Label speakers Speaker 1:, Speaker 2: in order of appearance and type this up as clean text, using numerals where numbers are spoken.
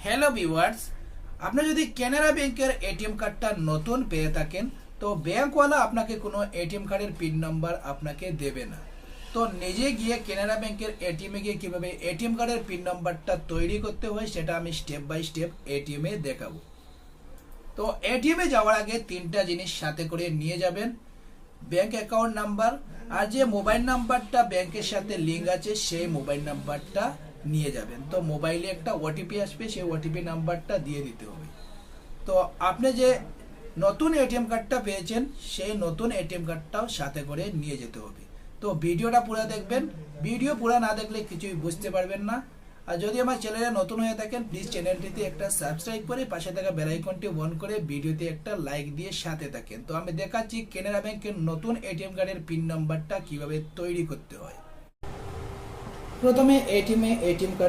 Speaker 1: Hello viewers, আপনি যদি কানাড়া ব্যাংকের এটিএম কার্ডটা নতুন পেয়ে থাকেন তো ব্যাংকওয়ালা আপনাকে কোনো এটিএম কার্ডের পিন নাম্বার আপনাকে দেবে না। তো নিজে গিয়ে কানাড়া ব্যাংকের এটিএমে গিয়ে কিভাবে এটিএম কার্ডের পিন নাম্বারটা তৈরি করতে হয় সেটা আমি স্টেপ বাই স্টেপ এটিএমে দেখাবো। তো এটিএমে যাওয়ার আগে তিনটা জিনিস সাথে করে নিয়ে যাবেন: ব্যাংক অ্যাকাউন্ট নাম্বার, আর যে মোবাইল নাম্বারটা ব্যাংকের সাথে লিঙ্ক আছে সেই মোবাইল নাম্বারটা নিয়ে যাবেন। তো মোবাইলে একটা ওটিপি আসবে, সেই ওটিপি নাম্বারটা দিয়ে দিতে হবে। তো আপনি যে নতুন এটিএম কার্ডটা পেয়েছেন সেই নতুন এটিএম কার্ডটাও সাথে করে নিয়ে যেতে হবে। তো ভিডিওটা পুরো দেখবেন, ভিডিও পুরো না দেখলে কিছুই বুঝতে পারবেন না। আর যদি আমার চ্যানেলে নতুন হয়ে থাকেন প্লিজ চ্যানেলটিতে একটা সাবস্ক্রাইব করে পাশে থাকা বেল আইকনটি অন করে ভিডিওতে একটা লাইক দিয়ে সাথে থাকেন। তো আমি দেখাচ্ছি কানাড়া ব্যাংকের নতুন এটিএম কার্ডের পিন নাম্বারটা কিভাবে তৈরি করতে হয়। প্রথমে এটিএম কার্ড